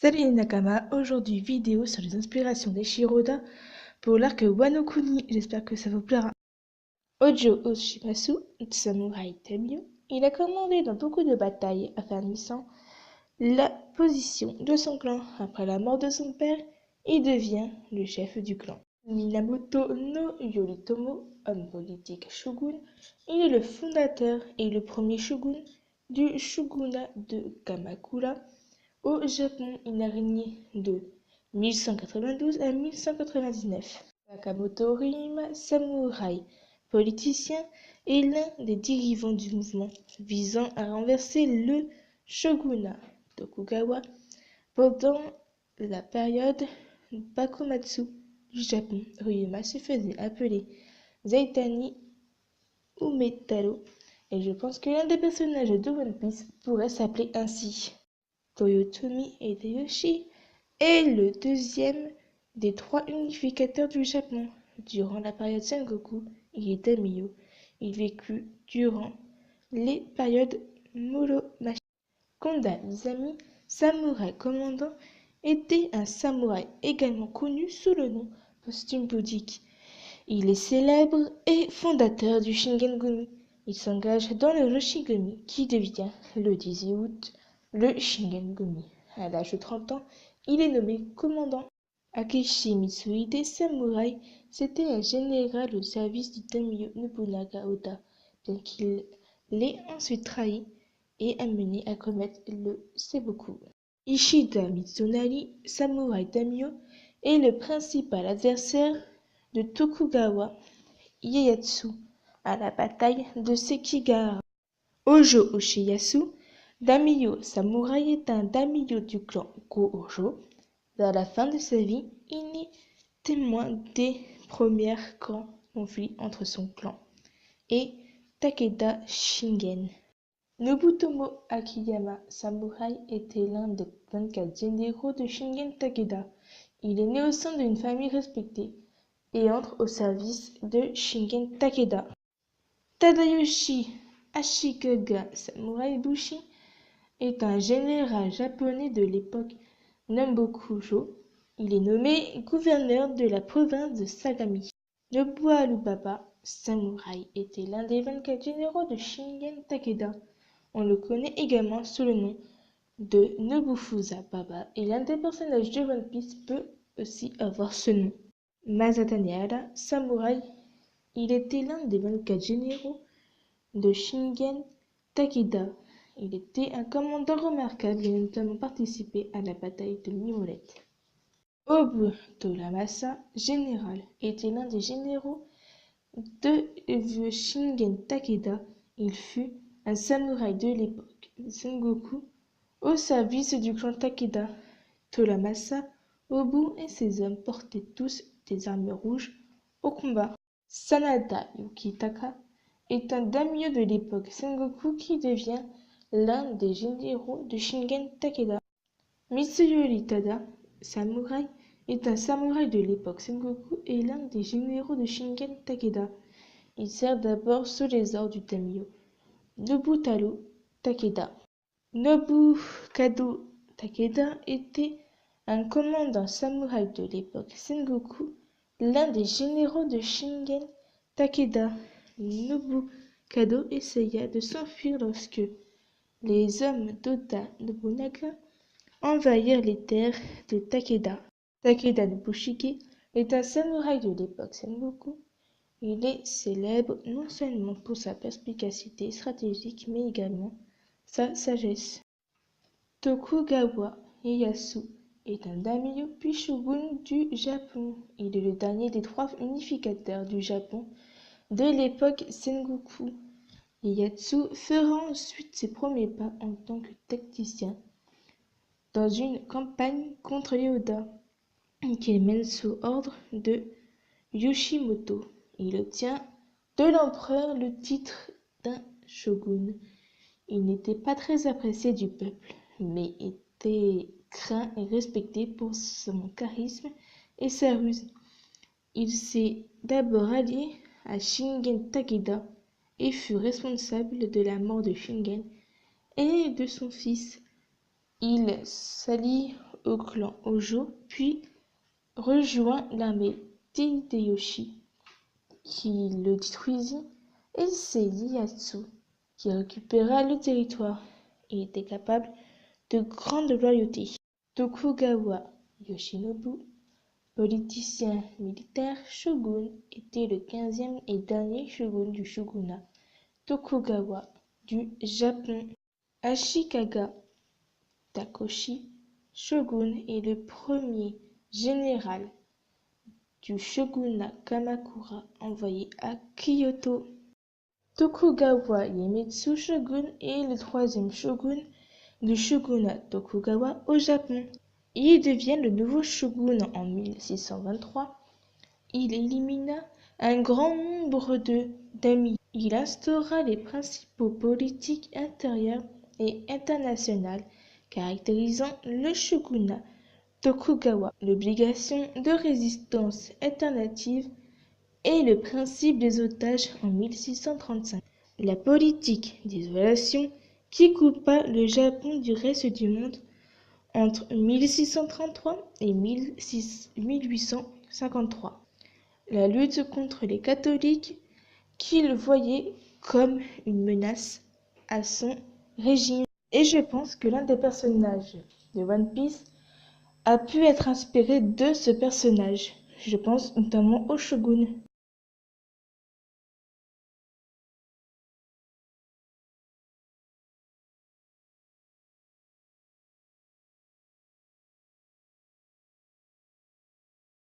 Salut les Nakama, aujourd'hui vidéo sur les inspirations d'Eiichiro Oda pour l'arc Wano Kuni, j'espère que ça vous plaira. Hojo Oshimasu, samouraï Daimyo, il a commandé dans beaucoup de batailles affermissant la position de son clan. Après la mort de son père, il devient le chef du clan. Minamoto no Yoritomo, homme politique shogun, il est le fondateur et le premier shogun du shogunat de Kamakura. Au Japon, il a régné de 1192 à 1199. Sakamoto Ryuma, samouraï politicien, est l'un des dirigeants du mouvement visant à renverser le shogunat Tokugawa pendant la période Bakumatsu du Japon. Ryuma se faisait appeler Zaitani Umetaro et je pense que l'un des personnages de One Piece pourrait s'appeler ainsi. Toyotomi Hideyoshi est le deuxième des trois unificateurs du Japon. Durant la période Sengoku, il est daimyo. Il vécut durant les périodes Muromachi. Konda Izami, samouraï commandant, était un samouraï également connu sous le nom posthume bouddhique. Il est célèbre et fondateur du Shingengumi. Il s'engage dans le Roshigumi qui devient, le 18 août, le Shingengumi. À l'âge de 30 ans, il est nommé commandant. Akechi Mitsuhide, samouraï, c'était un général au service du daimyo Nobunaga Oda, bien qu'il l'ait ensuite trahi et amené à commettre le seppuku. Ishida Mitsunari, samouraï daimyo, est le principal adversaire de Tokugawa Ieyasu à la bataille de Sekigahara. Hojo Oshiyasu, daimyo samouraï, est un daimyo du clan Go-Hojo. Vers la fin de sa vie, il est témoin des premiers grands conflits entre son clan et Takeda Shingen. Nobutomo Akiyama, samouraï, était l'un des 24 généraux de Shingen Takeda. Il est né au sein d'une famille respectée et entre au service de Shingen Takeda. Tadayoshi Ashikaga, samouraï bushi, est un général japonais de l'époque Nambokujo. Il est nommé gouverneur de la province de Sagami. Nobuharu Baba, samouraï, était l'un des 24 généraux de Shingen Takeda. On le connaît également sous le nom de Nobufusa Baba et l'un des personnages de One Piece peut aussi avoir ce nom. Masata Nehara, samouraï, il était l'un des 24 généraux de Shingen Takeda. Il était un commandant remarquable et a notamment participé à la bataille de Mimolette. Obu Toramasa, général, était l'un des généraux de Shingen Takeda. Il fut un samouraï de l'époque Sengoku au service du clan Takeda. Toramasa, Obu et ses hommes portaient tous des armes rouges au combat. Sanada Yukitaka est un daimyo de l'époque Sengoku qui devient l'un des généraux de Shingen Takeda. Mitsuyori Tada, samouraï, est un samouraï de l'époque Sengoku et l'un des généraux de Shingen Takeda. Il sert d'abord sous les ordres du daimyo Nobutaro Takeda. Nobukado Takeda était un commandant samouraï de l'époque Sengoku, l'un des généraux de Shingen Takeda. Nobukado essaya de s'enfuir lorsque les hommes d'Oda Nobunaga envahirent les terres de Takeda. Takeda Nobushige est un samouraï de l'époque Sengoku. Il est célèbre non seulement pour sa perspicacité stratégique mais également sa sagesse. Tokugawa Ieyasu est un daimyo puis shogun du Japon. Il est le dernier des trois unificateurs du Japon de l'époque Sengoku. Ieyasu fera ensuite ses premiers pas en tant que tacticien dans une campagne contre les Oda qu'il mène sous ordre de Yoshimoto. Il obtient de l'empereur le titre d'un shogun. Il n'était pas très apprécié du peuple, mais était craint et respecté pour son charisme et sa ruse. Il s'est d'abord allié à Shingen Takeda et fut responsable de la mort de Shingen et de son fils Il s'allie au clan Hojo, puis rejoint l'armée d'Hideyoshi, qui le détruisit, et c'est Ieyasu qui récupéra le territoire. Il était capable de grande loyauté. Tokugawa Yoshinobu, politicien militaire shogun, était le 15e et dernier shogun du shogunat Tokugawa du Japon. Ashikaga Takeshi, shogun, est le premier général du shogunat Kamakura envoyé à Kyoto. Tokugawa Iemitsu shogun est le troisième shogun du shogunat Tokugawa au Japon. Il devient le nouveau shogun en 1623. Il élimina un grand nombre d'amis. Il instaura les principaux politiques intérieures et internationales caractérisant le shogunat Tokugawa, l'obligation de résistance alternative et le principe des otages en 1635. La politique d'isolation qui coupa le Japon du reste du monde entre 1633 et 1853. La lutte contre les catholiques qu'il voyait comme une menace à son régime. Et je pense que l'un des personnages de One Piece a pu être inspiré de ce personnage. Je pense notamment au shogun.